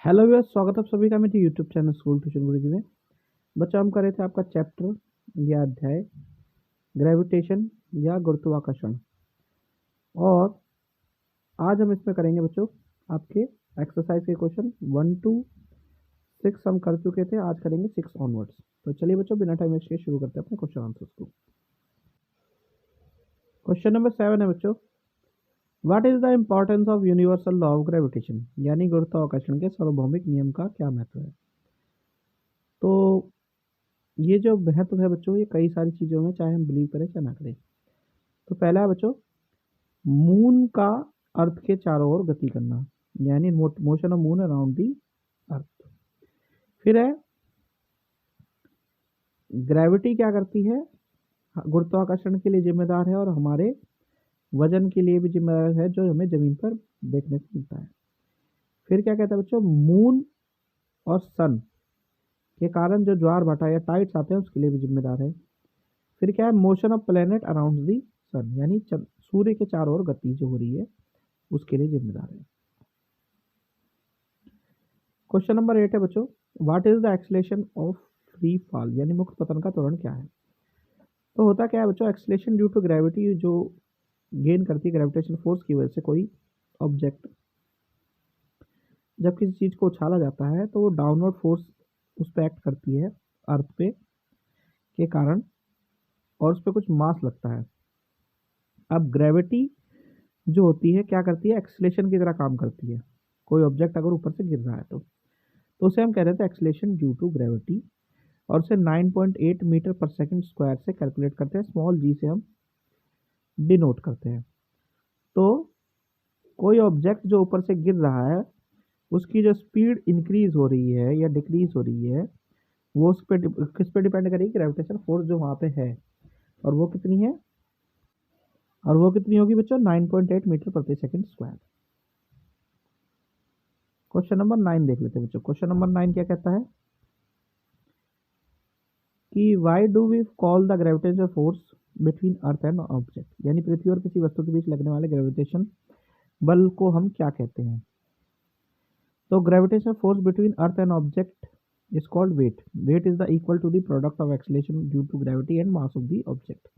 Hello viewers, स्वागत है आप सभी का मेरे यूट्यूब चैनल स्कूल ट्यूशन गुरुजी में। बच्चों, हम कर रहे थे आपका चैप्टर या अध्याय ग्रेविटेशन या गुरुत्वाकर्षण। और आज हम इसमें करेंगे बच्चों आपके एक्सरसाइज के क्वेश्चन 1 to 6 हम कर चुके थे, आज करेंगे 6 ऑनवर्ड्स। तो चलिए बच्चों, बिना टाइम वेस्ट के शुरू करते हैं अपने क्वेश्चन आंसर्स को। क्वेश्चन नंबर 7 है बच्चों, what is the importance of universal law of gravitation, यानी गुरुत्वाकर्षण के सार्वभौमिक नियम का क्या महत्व है। तो ये जो महत्व है बच्चों, ये कई सारी चीज़ों में, चाहे हम बिलीव करें चाहे ना करें। तो पहला है बच्चों, मून का अर्थ के चारों ओर गति करना, यानी motion of moon around the earth. फिर है ग्रेविटी क्या करती है, गुरुत्वाकर्षण के लिए जिम्मेदार है और हमारे वजन के लिए भी जिम्मेदार है, जो हमें जमीन पर देखने को मिलता है। फिर क्या कहता है बच्चों, मून और सन के कारण जो ज्वार भाटा या टाइड्स आते हैं उसके लिए भी जिम्मेदार है। फिर क्या है, motion of planet around the sun, यानी सूर्य के चारों ओर गति जो हो रही है उसके लिए जिम्मेदार है। क्वेश्चन नंबर 8 है बच्चों, what is the acceleration of free fall, यानी मुक्त पतन का त्वरण क्या है। तो होता क्या है बच्चों, एक्सेलेरेशन ड्यू टू ग्रेविटी जो गेन करती है ग्रेविटेशन फोर्स की वजह से कोई ऑब्जेक्ट जब किसी चीज को उछाला जाता है तो वो डाउनवर्ड फोर्स उस पर एक्ट करती है अर्थ पे के कारण, और उस पर कुछ मास लगता है। अब ग्रेविटी जो होती है क्या करती है, एक्सेलेरेशन की तरह काम करती है। कोई ऑब्जेक्ट अगर ऊपर से गिर रहा है तो उसे हम कह रहे थे एक्सेलेरेशन ड्यू टू ग्रेविटी, और उसे 9.8 मीटर पर सेकंड स्क्वायर से कैलकुलेट करते हैं, स्मॉल जी से हम डिनोट करते हैं। तो कोई ऑब्जेक्ट जो ऊपर से गिर रहा है उसकी जो स्पीड इंक्रीज हो रही है या डिक्रीज हो रही है वो उस पर किस पे डिपेंड करेगी, ग्रेविटेशन फोर्स जो वहाँ पे है। और वो कितनी है, और वो कितनी होगी बच्चों, 9.8 मीटर प्रति सेकंड स्क्वायर। क्वेश्चन नंबर 9 देख लेते हैं बच्चों। क्वेश्चन नंबर 9 क्या कहता है कि why do we call the gravitational force between earth and object, यानी पृथ्वी और किसी वस्तु के बीच लगने वाले ग्रेविटेशन बल को हम क्या कहते हैं। तो gravitational force between earth and object is called weight. Weight is the equal to the product of acceleration due to gravity and mass of the object,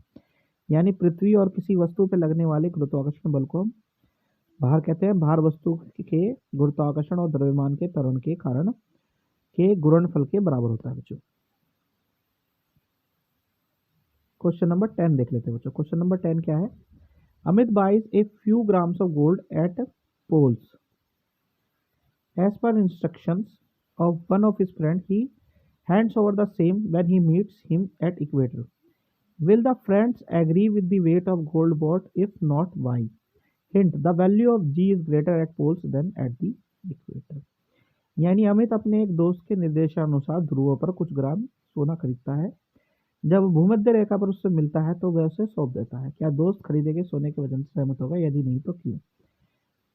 यानी पृथ्वी और किसी वस्तु पर लगने वाले गुरुत्वाकर्षण बल को हम भार कहते हैं। भार वस्तु के गुरुत्वाकर्षण और द्रव्यमान के त्वरण के कारण के गुणनफल के बराबर होता है बच्चों। क्वेश्चन नंबर 10 देख लेते हैं बच्चों। क्वेश्चन नंबर 10 क्या है, Amit buys a few grams of gold at poles as per instructions of one of his friend, he hands over the same when he meets him at equator. Will the friends agree with the weight of gold bought? If not, why? Hint: the value of G is greater at poles than at the equator. यानी अमित अपने एक दोस्त के निर्देशानुसार ध्रुवों पर कुछ ग्राम सोना खरीदता है। जब भूमध्य रेखा पर उससे मिलता है तो वह उसे सौंप देता है। क्या दोस्त खरीदे गए सोने के वजन से सहमत होगा, यदि नहीं तो क्यों।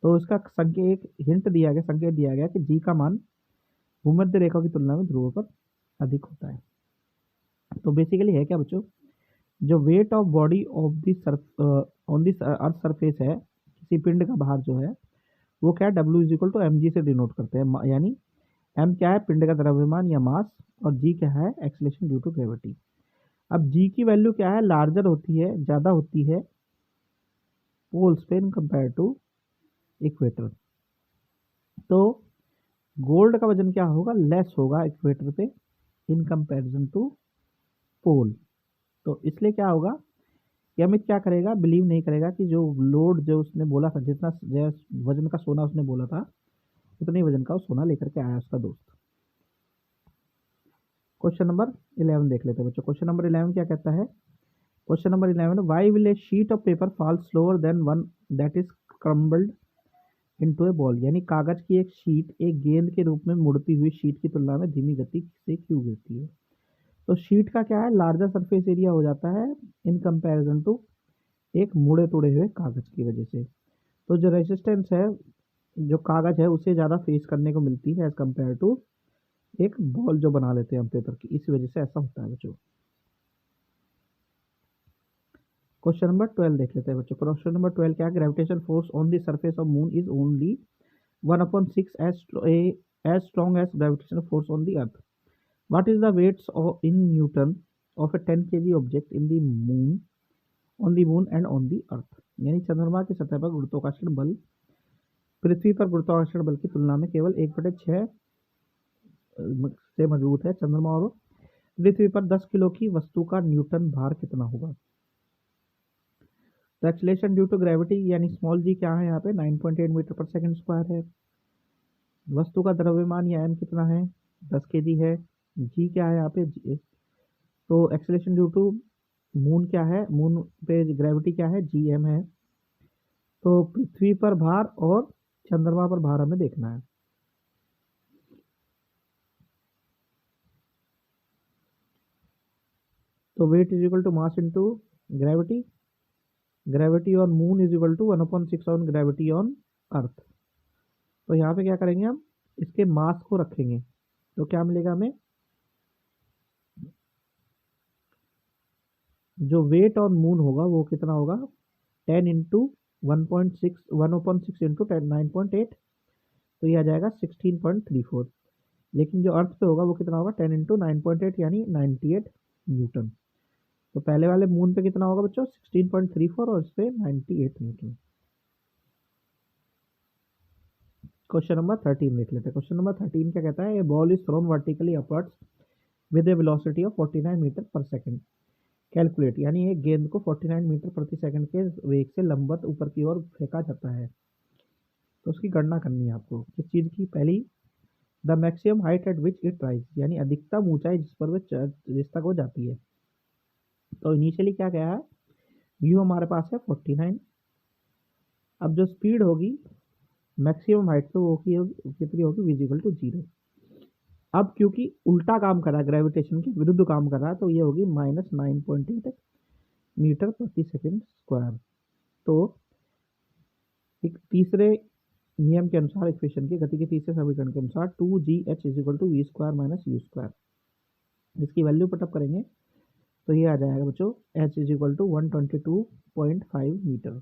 तो इसका संकेत, एक हिंट दिया गया, संकेत दिया गया कि जी का मान भूमध्य रेखा की तुलना में ध्रुवों पर अधिक होता है। तो बेसिकली है क्या बच्चों, जो weight of body of the on the earth surface है, किसी पिंड का भार जो है वो क्या है, W is equal to M G से डिनोट करते हैं। यानी एम क्या है, पिंड का द्रव्यमान या मास, और जी क्या है, एक्सेलेरेशन ड्यू टू ग्रेविटी। अब जी की वैल्यू क्या है, लार्जर होती है, ज़्यादा होती है पोल्स पे इन कंपेयर टू इक्वेटर। तो गोल्ड का वजन क्या होगा, लेस होगा इक्वेटर पे इन कंपैरिजन टू पोल। तो इसलिए क्या होगा कि अमित क्या करेगा, बिलीव नहीं करेगा कि जो लोड जो उसने बोला था, जितना वजन का सोना उसने बोला था उतने वजन का वो सोना लेकर के आया उसका दोस्त। क्वेश्चन नंबर 11 देख लेते हैं बच्चों। क्वेश्चन नंबर 11 क्या कहता है, question number 11, why will A sheet of paper fall slower then one that is crumbled into A ball, यानी कागज की एक शीट एक गेंद के रूप में मुड़ती हुई शीट की तुलना में धीमी गति से क्यों गिरती है। तो शीट का क्या है, लार्जर सरफेस एरिया हो जाता है इन कंपैरिजन टू एक मुड़े तोड़े हुए कागज की वजह से। तो जो रेजिस्टेंस है, जो कागज है उसे ज़्यादा फेस करने को मिलती है एज कम्पेयर टू एक बॉल जो बना लेते हैं हम पेपर की, इस वजह से ऐसा होता है बच्चों। क्वेश्चन नंबर 12 देख लेते हैं बच्चों। क्वेश्चन नंबर 12 क्या है, gravitation force on the surface of moon is only 1/6 as as strong as gravitational force on the earth. What is the weights in Newton of a 10 kg object in the moon, on the moon and on the earth? यानी चंद्रमा की सतह पर गुरुत्वाकर्षण बल पृथ्वी पर गुरुत्वाकर्षण बल की तुलना में केवल 1/6 से मजबूत है। चंद्रमा और पृथ्वी पर 10 किलो की वस्तु का न्यूटन भार कितना होगा? तो एक्सीलरेशन ड्यू टू ग्रेविटी यानी स्मॉल जी क्या है यहाँ पे 9.8 मीटर पर सेकंड स्क्वायर है। वस्तु का द्रव्यमान या एम कितना है 10 केजी है। जी क्या है यहाँ पे तो एक्सीलरेशन ड्यू टू मून क्या है, मून पे ग्रेविटी क्या है जी एम है। तो पृथ्वी पर भार और चंद्रमा पर भार हमें देखना है। तो weight is equal to mass into gravity. Gravity on moon is equal to 1/6 on gravity on earth. तो यहाँ पे क्या करेंगे हम इसके मास को रखेंगे तो क्या मिलेगा हमें, जो वेट ऑन मून होगा वो कितना होगा 10 इंटू 1/6 इंटू 10 9.8 तो ये आ जाएगा 16.34। लेकिन जो अर्थ पे होगा वो कितना होगा 10 इंटू 9.8 यानी 98 न्यूटन। तो पहले वाले मून पे कितना होगा बच्चों 16.34 और इस पे 98 न्यूटन। क्वेश्चन नंबर 13 देख लेते हैं। क्वेश्चन नंबर 13 क्या कहता है, a ball is thrown vertically upwards with a velocity of 49 meter per second. Calculate यानी एक गेंद को 49 मीटर प्रति सेकंड के वेग से लंबवत ऊपर की ओर फेंका जाता है। तो उसकी गणना करनी है आपको किस चीज़ की। पहली the maximum height eight which it rise यानी अधिकतम ऊंचाई जिस पर जिस तक वो जाती है। तो इनिशियली क्या गया है यू हमारे पास है 49। अब जो स्पीड होगी मैक्सिमम हाइट पे वो कितनी होगी विजिबल टू 0। अब क्योंकि उल्टा काम कर रहा है ग्रेविटेशन के विरुद्ध काम कर रहा है तो ये होगी -9.8 मीटर प्रति सेकंड स्क्वायर। तो एक तीसरे नियम के अनुसार इक्वेशन की गति के तीसरे समीकरण के अनुसार 2gh is equal to V square minus U square. इसकी वैल्यू पुटअप करेंगे तो ये आ जाएगा बच्चों h is equal to 122.5 metre.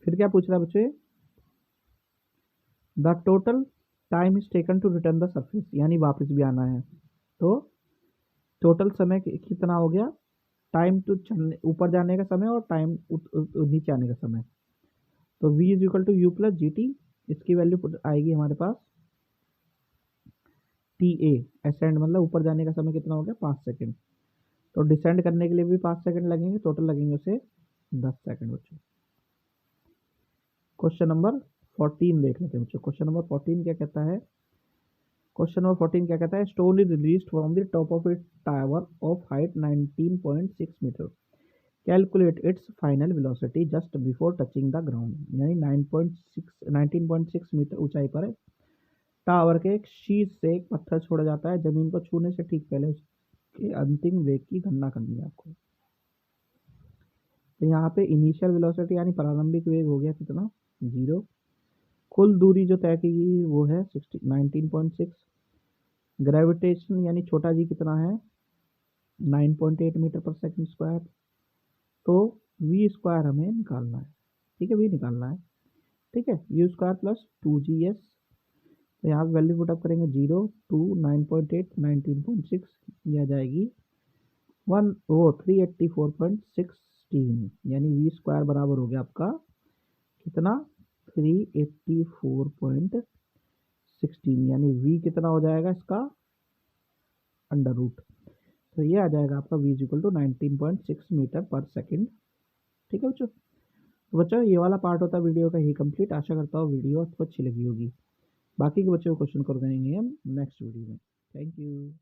फिर क्या पूछ रहा है बच्चों, the total time is taken to return the surface यानी वापस भी आना है। तो टोटल समय कितना हो गया, टाइम टू ऊपर जाने का समय और टाइम नीचे आने का समय। तो v is equal to U plus G T. इसकी वैल्यू आएगी हमारे पास टी ए असेंड मतलब ऊपर जाने का समय कितना हो गया 5 सेकेंड। तो डिसेंड करने के लिए भी 5 सेकेंड लगेंगे, टोटल लगेंगे उसे 10 सेकेंड बच्चों। क्वेश्चन नंबर 14 देख लेते हैं बच्चों। क्वेश्चन नंबर 14 क्या कहता है, क्वेश्चन नंबर 14 क्या कहता है, stone is released from the top of it tower of height 19.6 metre. Calculate its final velocity just before touching the ground यानी 19.6 मीटर ऊंचाई पर टावर के एक शीर्ष से एक पत्थर छोड़ा जाता है। जमीन को छूने से ठीक पहले उसके अंतिम वेग की गणना करनी है आपको। तो यहाँ पे इनिशियल वेलोसिटी यानी प्रारंभिक वेग हो गया कितना 0। कुल दूरी जो तय की गई वो है 19.6। ग्रेविटेशन यानी छोटा जी कितना है 9.8 मीटर पर सेकंड स्क्वायर। तो वी स्क्वायर हमें निकालना है, ठीक है, वी निकालना है, ठीक है, यू स्क्वायर प्लस 2gh। तो यहाँ पे वैल्यू पुटअप करेंगे 0 2 9.8 19.6 ये आ जाएगी 384.16 यानी वी स्क्वायर बराबर हो गया आपका कितना 384.16 यानी वी कितना हो जाएगा इसका अंडर रूट। तो ये आ जाएगा आपका v equal to 19.6 metre per second. ठीक है बच्चों, तो बच्चों ये वाला पार्ट होता है वीडियो का ही कंप्लीट। आशा करता हूँ वीडियो आपको अच्छी लगी होगी। बाकी के बच्चों को क्वेश्चन कर देंगे हम नेक्स्ट वीडियो में। Thank you.